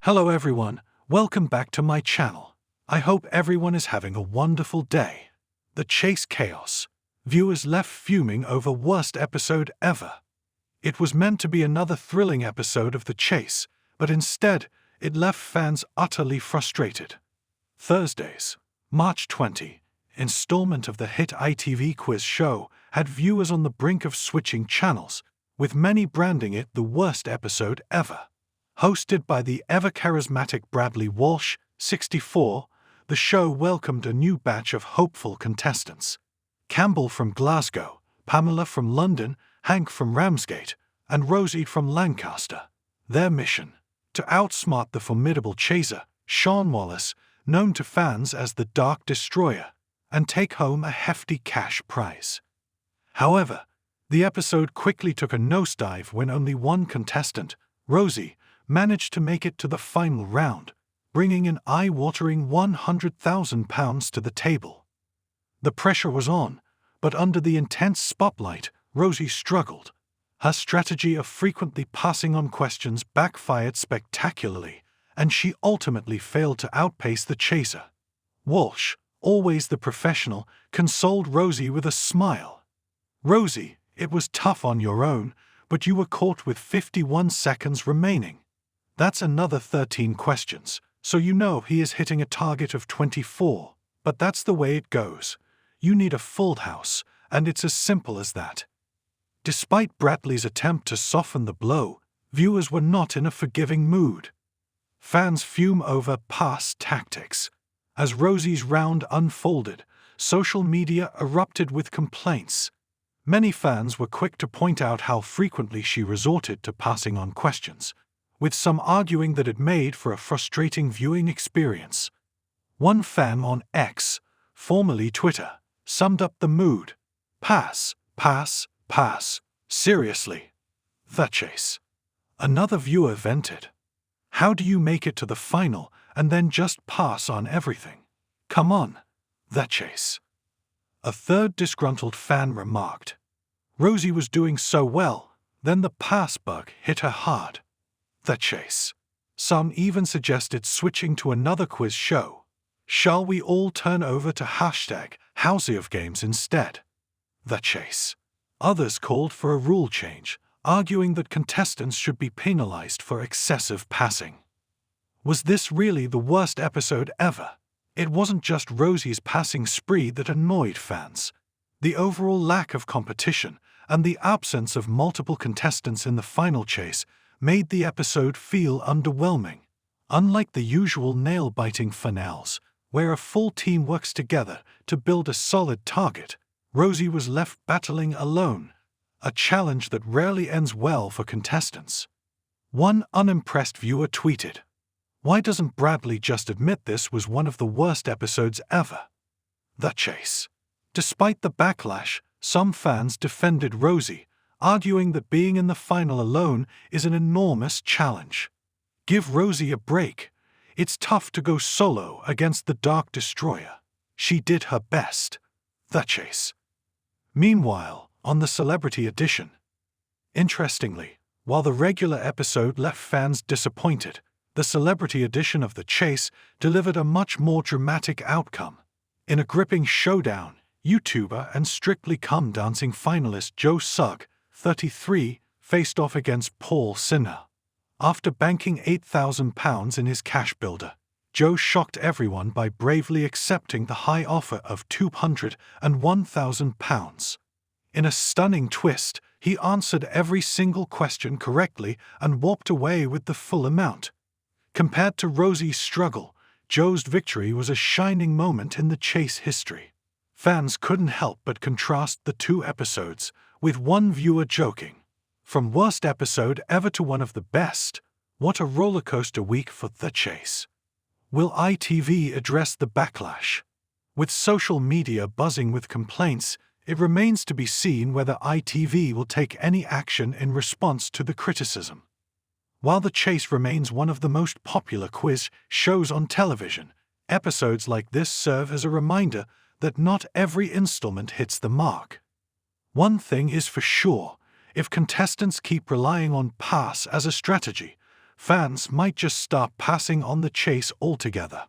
Hello everyone, welcome back to my channel. I hope everyone is having a wonderful day. The chase chaos. Viewers left fuming over worst episode ever. It was meant to be another thrilling episode of The Chase, but instead, it left fans utterly frustrated. Thursday's March 20 installment of the hit ITV quiz show had viewers on the brink of switching channels, with many branding it the worst episode ever. Hosted by the ever-charismatic Bradley Walsh, 64, the show welcomed a new batch of hopeful contestants. Campbell from Glasgow, Pamela from London, Hank from Ramsgate, and Rosie from Lancaster. Their mission: to outsmart the formidable chaser, Sean Wallace, known to fans as the Dark Destroyer, and take home a hefty cash prize. However, the episode quickly took a nosedive when only one contestant, Rosie, managed to make it to the final round, bringing an eye-watering £100,000 to the table. The pressure was on, but under the intense spotlight, Rosie struggled. Her strategy of frequently passing on questions backfired spectacularly, and she ultimately failed to outpace the chaser. Walsh, always the professional, consoled Rosie with a smile. "Rosie, it was tough on your own, but you were caught with 51 seconds remaining. That's another 13 questions, so you know he is hitting a target of 24. But that's the way it goes. You need a full house, and it's as simple as that." Despite Bradley's attempt to soften the blow, viewers were not in a forgiving mood. Fans fume over pass tactics. As Rosie's round unfolded, social media erupted with complaints. Many fans were quick to point out how frequently she resorted to passing on questions, with some arguing that it made for a frustrating viewing experience. One fan on X, formerly Twitter, summed up the mood: "Pass, pass, pass, seriously. The Chase." Another viewer vented: "How do you make it to the final and then just pass on everything? Come on, The Chase." A third disgruntled fan remarked: "Rosie was doing so well, then the pass bug hit her hard. The Chase." Some even suggested switching to another quiz show. Shall we all turn over to #House of Games instead? The Chase. Others called for a rule change, arguing that contestants should be penalized for excessive passing. Was this really the worst episode ever? It wasn't just Rosie's passing spree that annoyed fans. The overall lack of competition and the absence of multiple contestants in the final chase made the episode feel underwhelming. Unlike the usual nail-biting finales, where a full team works together to build a solid target, Rosie was left battling alone, a challenge that rarely ends well for contestants. One unimpressed viewer tweeted, "Why doesn't Bradley just admit this was one of the worst episodes ever?" The Chase. Despite the backlash, some fans defended Rosie, arguing that being in the final alone is an enormous challenge. Give Rosie a break. It's tough to go solo against the Dark Destroyer. She did her best. The Chase. Meanwhile, on the Celebrity Edition. Interestingly, while the regular episode left fans disappointed, the Celebrity Edition of The Chase delivered a much more dramatic outcome. In a gripping showdown, YouTuber and Strictly Come Dancing finalist Joe Sugg, 33, faced off against Paul Sinha. After banking £8,000 in his cash builder, Joe shocked everyone by bravely accepting the high offer of £201,000. In a stunning twist, he answered every single question correctly and walked away with the full amount. Compared to Rosie's struggle, Joe's victory was a shining moment in the chase history. Fans couldn't help but contrast the two episodes, with one viewer joking, "From worst episode ever to one of the best, what a rollercoaster week for The Chase." Will ITV address the backlash? With social media buzzing with complaints, it remains to be seen whether ITV will take any action in response to the criticism. While The Chase remains one of the most popular quiz shows on television, episodes like this serve as a reminder that not every installment hits the mark. One thing is for sure: if contestants keep relying on pass as a strategy, fans might just start passing on the chase altogether.